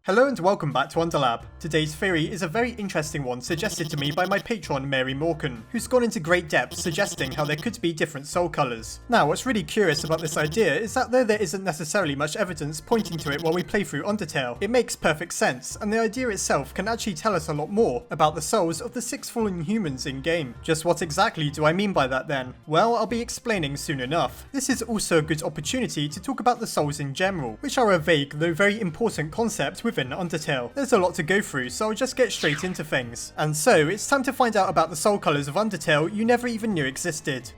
Hello and welcome back to Underlab. Today's theory is a very interesting one suggested to me by my patron Mary Morgan, who's gone into great depth suggesting how there could be different soul colours. Now, what's really curious about this idea is that though there isn't necessarily much evidence pointing to it while we play through Undertale, it makes perfect sense, and the idea itself can actually tell us a lot more about the souls of the 6 fallen humans in-game. Just what exactly do I mean by that then? Well, I'll be explaining soon enough. This is also a good opportunity to talk about the souls in general, which are a vague though very important concept within Undertale. There's a lot to go through, so I'll just get straight into things. And so, it's time to find out about the soul colours of Undertale you never even knew existed.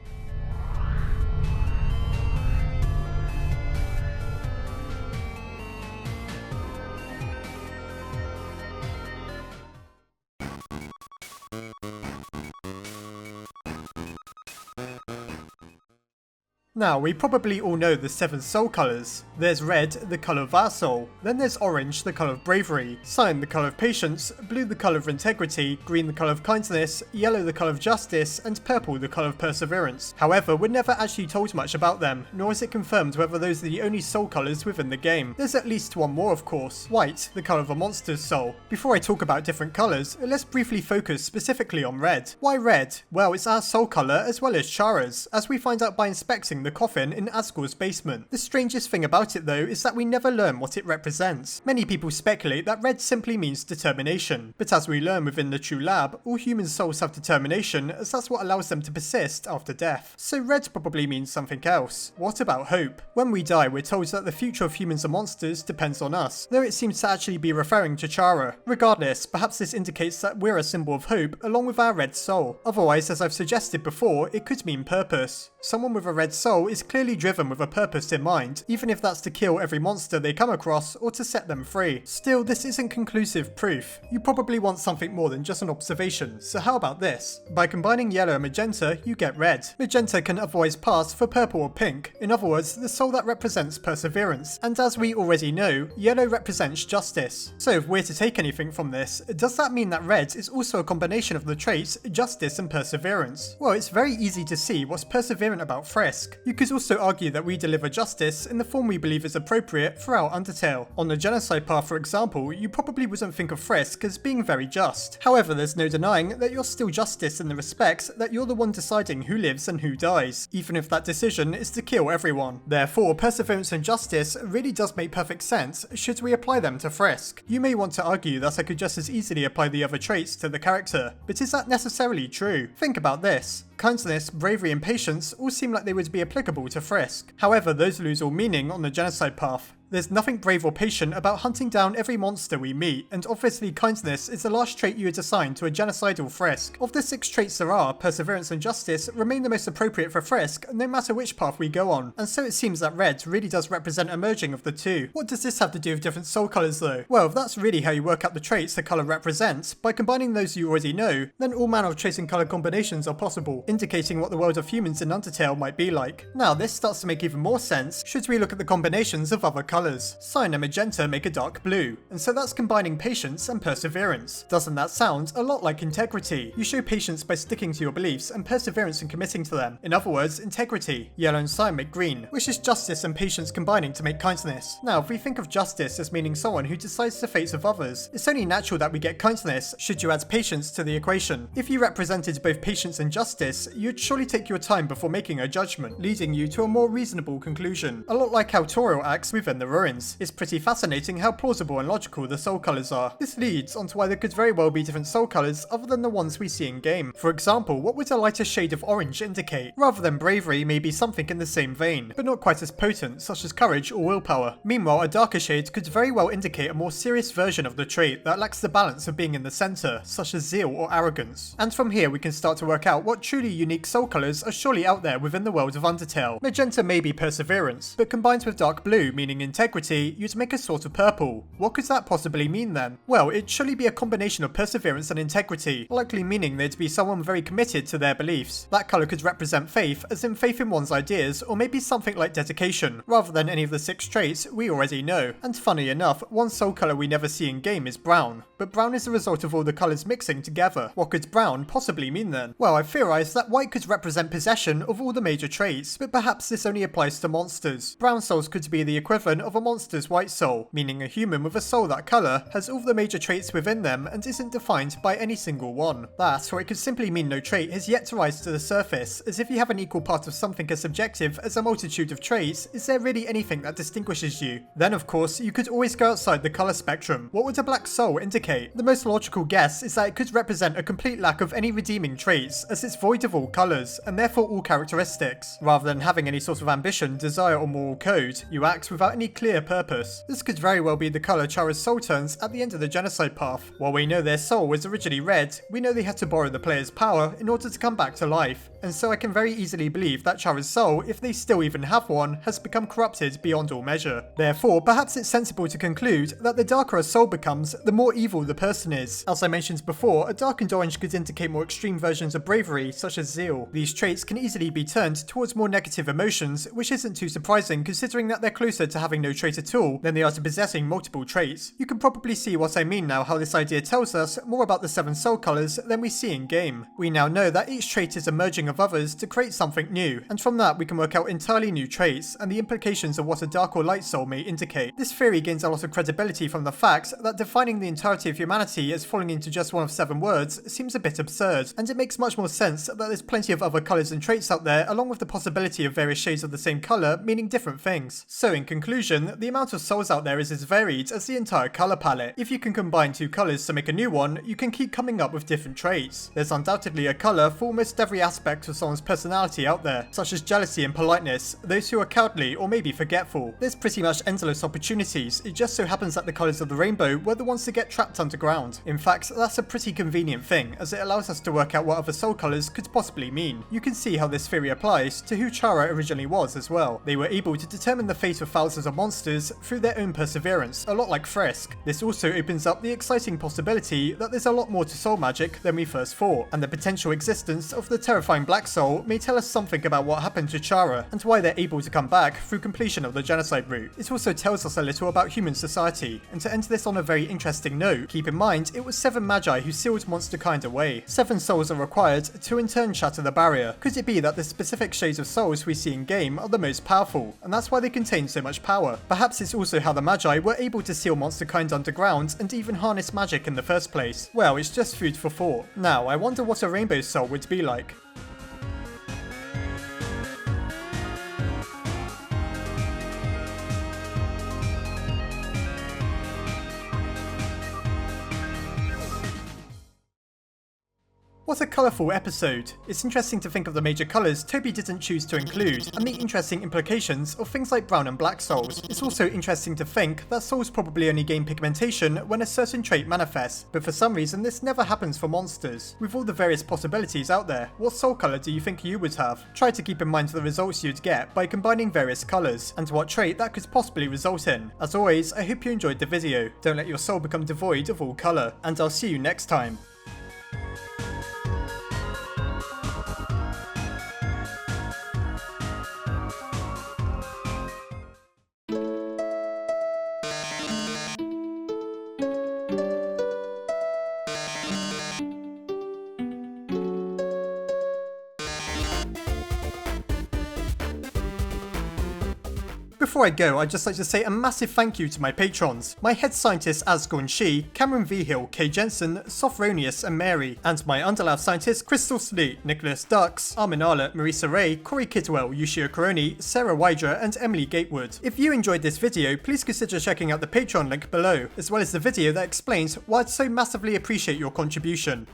Now, we probably all know the 7 soul colours. There's red, the colour of our soul. Then there's orange, the colour of bravery. Cyan, the colour of patience. Blue, the colour of integrity. Green, the colour of kindness. Yellow, the colour of justice. And purple, the colour of perseverance. However, we're never actually told much about them, nor is it confirmed whether those are the only soul colours within the game. There's at least one more, of course. White, the colour of a monster's soul. Before I talk about different colours, let's briefly focus specifically on red. Why red? Well, it's our soul colour as well as Chara's, as we find out by inspecting the coffin in Asgore's basement. The strangest thing about it though is that we never learn what it represents. Many people speculate that red simply means determination, but as we learn within the true lab, all human souls have determination as that's what allows them to persist after death. So red probably means something else. What about hope? When we die, we're told that the future of humans and monsters depends on us, though it seems to actually be referring to Chara. Regardless, perhaps this indicates that we're a symbol of hope along with our red soul. Otherwise, as I've suggested before, it could mean purpose. Someone with a red soul is clearly driven with a purpose in mind, even if that's to kill every monster they come across or to set them free. Still, this isn't conclusive proof. You probably want something more than just an observation, so how about this? By combining yellow and magenta, you get red. Magenta can otherwise pass for purple or pink, in other words, the soul that represents perseverance, and as we already know, yellow represents justice. So if we're to take anything from this, does that mean that red is also a combination of the traits justice and perseverance? Well, it's very easy to see what's perseverant about Frisk. You could also argue that we deliver justice in the form we believe is appropriate throughout Undertale. On the genocide path, for example, you probably wouldn't think of Frisk as being very just. However, there's no denying that you're still justice in the respect that you're the one deciding who lives and who dies, even if that decision is to kill everyone. Therefore, perseverance and justice really does make perfect sense should we apply them to Frisk. You may want to argue that I could just as easily apply the other traits to the character, but is that necessarily true? Think about this. Kindness, bravery and patience all seem like they would be applicable to Frisk. However, those lose all meaning on the genocide path. There's nothing brave or patient about hunting down every monster we meet, and obviously kindness is the last trait you would assign to a genocidal Frisk. Of the 6 traits there are, perseverance and justice remain the most appropriate for Frisk no matter which path we go on, and so it seems that red really does represent a merging of the two. What does this have to do with different soul colours though? Well, if that's really how you work out the traits the colour represents, by combining those you already know, then all manner of trait and colour combinations are possible, indicating what the world of humans in Undertale might be like. Now this starts to make even more sense should we look at the combinations of other colours. Cyan and magenta make a dark blue, and so that's combining patience and perseverance. Doesn't that sound a lot like integrity? You show patience by sticking to your beliefs and perseverance in committing to them. In other words, integrity. Yellow and cyan make green, which is justice and patience combining to make kindness. Now, if we think of justice as meaning someone who decides the fates of others, it's only natural that we get kindness should you add patience to the equation. If you represented both patience and justice, you'd surely take your time before making a judgment, leading you to a more reasonable conclusion. A lot like how Toriel acts within the the ruins. It's pretty fascinating how plausible and logical the soul colours are. This leads onto why there could very well be different soul colours other than the ones we see in game. For example, what would a lighter shade of orange indicate? Rather than bravery, maybe something in the same vein, but not quite as potent, such as courage or willpower. Meanwhile, a darker shade could very well indicate a more serious version of the trait that lacks the balance of being in the centre, such as zeal or arrogance. And from here we can start to work out what truly unique soul colours are surely out there within the world of Undertale. Magenta may be perseverance, but combined with dark blue, meaning integrity, you'd make a sort of purple. What could that possibly mean then? Well, it'd surely be a combination of perseverance and integrity, likely meaning they'd be someone very committed to their beliefs. That colour could represent faith, as in faith in one's ideas, or maybe something like dedication, rather than any of the 6 traits we already know. And funny enough, one soul colour we never see in game is brown, but brown is the result of all the colours mixing together. What could brown possibly mean then? Well, I've theorised that white could represent possession of all the major traits, but perhaps this only applies to monsters. Brown souls could be the equivalent of a monster's white soul, meaning a human with a soul that colour has all the major traits within them and isn't defined by any single one. That, or it could simply mean no trait has yet to rise to the surface, as if you have an equal part of something as subjective as a multitude of traits, is there really anything that distinguishes you? Then of course, you could always go outside the colour spectrum. What would a black soul indicate? The most logical guess is that it could represent a complete lack of any redeeming traits, as it's void of all colours, and therefore all characteristics. Rather than having any sort of ambition, desire or moral code, you act without any clear purpose. This could very well be the colour Chara's soul turns at the end of the genocide path. While we know their soul was originally red, we know they had to borrow the player's power in order to come back to life, and so I can very easily believe that Chara's soul, if they still even have one, has become corrupted beyond all measure. Therefore, perhaps it's sensible to conclude that the darker a soul becomes, the more evil the person is. As I mentioned before, a darkened orange could indicate more extreme versions of bravery, such as zeal. These traits can easily be turned towards more negative emotions, which isn't too surprising considering that they're closer to having no trait at all than they are to possessing multiple traits. You can probably see what I mean now, how this idea tells us more about the 7 soul colours than we see in game. We now know that each trait is a merging of others to create something new, and from that we can work out entirely new traits and the implications of what a dark or light soul may indicate. This theory gains a lot of credibility from the fact that defining the entirety of humanity as falling into just one of 7 words seems a bit absurd, and it makes much more sense that there's plenty of other colours and traits out there, along with the possibility of various shades of the same colour meaning different things. So in conclusion, the amount of souls out there is as varied as the entire colour palette. If you can combine 2 colours to make a new one, you can keep coming up with different traits. There's undoubtedly a colour for almost every aspect of someone's personality out there, such as jealousy and politeness, those who are cowardly or maybe forgetful. There's pretty much endless opportunities. It just so happens that the colours of the rainbow were the ones to get trapped underground. In fact, that's a pretty convenient thing, as it allows us to work out what other soul colours could possibly mean. You can see how this theory applies to who Chara originally was as well. They were able to determine the fate of thousands of monsters through their own perseverance, a lot like Frisk. This also opens up the exciting possibility that there's a lot more to soul magic than we first thought, and the potential existence of the terrifying black soul may tell us something about what happened to Chara and why they're able to come back through completion of the genocide route. It also tells us a little about human society, and to end this on a very interesting note, keep in mind it was 7 magi who sealed monster kind away. 7 souls are required to in turn shatter the barrier. Could it be that the specific shades of souls we see in game are the most powerful, and that's why they contain so much power? Perhaps it's also how the magi were able to seal monster kind underground and even harness magic in the first place. Well, it's just food for thought. Now, I wonder what a rainbow soul would be like. What a colourful episode. It's interesting to think of the major colours Toby didn't choose to include, and the interesting implications of things like brown and black souls. It's also interesting to think that souls probably only gain pigmentation when a certain trait manifests, but for some reason this never happens for monsters. With all the various possibilities out there, what soul colour do you think you would have? Try to keep in mind the results you'd get by combining various colours, and what trait that could possibly result in. As always, I hope you enjoyed the video. Don't let your soul become devoid of all colour, and I'll see you next time. Before I go, I'd just like to say a massive thank you to my patrons, my head scientists Asgorn Shi, Cameron Vigil, Kay Jensen, Sophronius and Mary, and my Underlab scientists Crystal Sleet, Nicholas Dux, Armin Arlett, Marisa Ray, Corey Kidwell, Yushio Coroni, Sarah Wydra and Emily Gatewood. If you enjoyed this video, please consider checking out the Patreon link below, as well as the video that explains why I'd so massively appreciate your contribution.